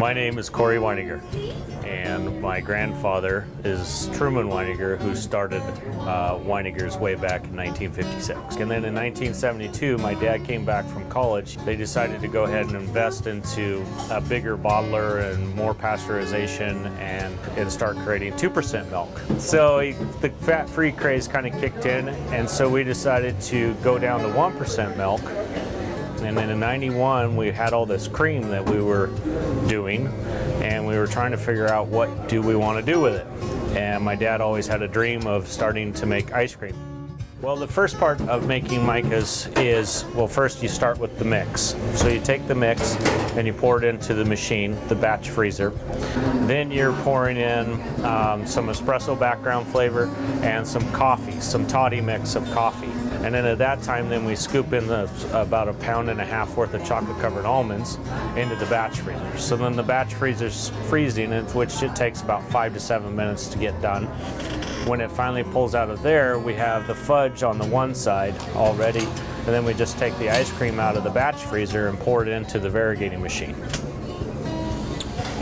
My name is Kori Winegar, and my grandfather is Truman Winegar, who started Winegars way back in 1956. And then in 1972, my dad came back from college. They decided to go ahead and invest into a bigger bottler and more pasteurization and start creating 2% milk. So the fat-free craze kind of kicked in, and so we decided to go down to 1% milk. And then in '91, we had all this cream that we were doing, and we were trying to figure out what do we want to do with it. And my dad always had a dream of starting to make ice cream. Well, the first part of making micas is, well, first you start with the mix. So you take the mix and you pour it into the machine, the batch freezer. Then you're pouring in some espresso background flavor and some coffee, some toddy mix of coffee. And then at that time, then we scoop in about 1.5 pounds worth of chocolate covered almonds into the batch freezer. So then the batch freezer's freezing, which it takes about 5 to 7 minutes to get done. When it finally pulls out of there, we have the fudge on the one side already, and then we just take the ice cream out of the batch freezer and pour it into the variegating machine.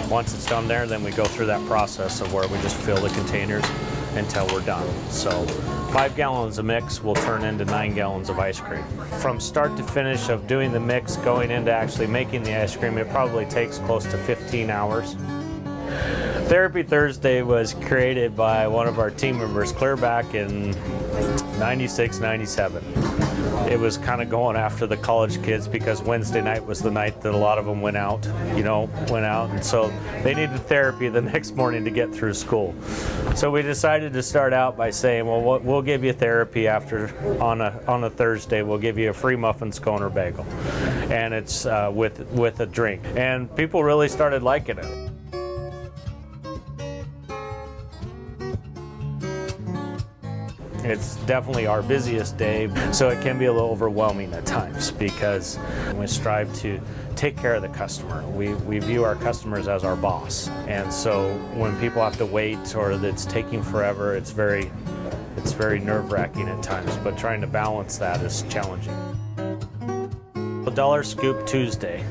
Once it's done there, then we go through that process of where we just fill the containers until we're done. So 5 gallons of mix will turn into 9 gallons of ice cream. From start to finish of doing the mix, going into actually making the ice cream, it probably takes close to 15 hours. Therapy Thursday was created by one of our team members clear back in '96, '97. It was kind of going after the college kids because Wednesday night was the night that a lot of them went out, and so they needed therapy the next morning to get through school. So we decided to start out by saying, well, we'll give you therapy after on a Thursday. We'll give you a free muffin, scone, or bagel, and it's with a drink. And people really started liking it. It's definitely our busiest day, so it can be a little overwhelming at times because we strive to take care of the customer. We view our customers as our boss, and so when people have to wait or it's taking forever, it's very nerve-wracking at times, but trying to balance that is challenging. $1 Scoop Tuesday.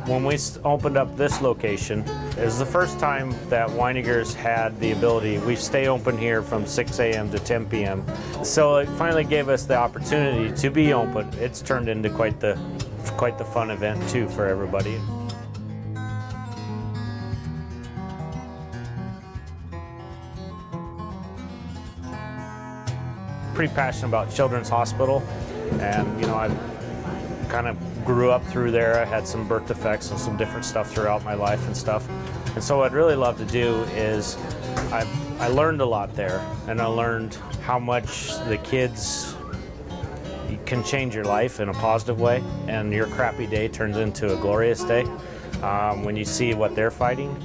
When we opened up this location, it was the first time that Winegars had the ability. We stay open here from 6 a.m. to 10 p.m. So it finally gave us the opportunity to be open. It's turned into quite the fun event too for everybody. Pretty passionate about Children's Hospital, and I kind of grew up through there. I had some birth defects and some different stuff throughout my life and stuff. And so what I'd really love to do is, I learned a lot there, and I learned how much the kids can change your life in a positive way, and your crappy day turns into a glorious day when you see what they're fighting.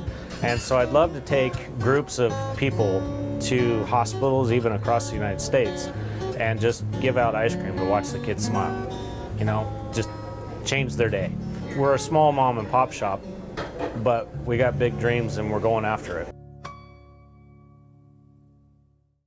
And so I'd love to take groups of people to hospitals, even across the United States, and just give out ice cream to watch the kids smile. Just change their day. We're a small mom and pop shop, but we got big dreams and we're going after it.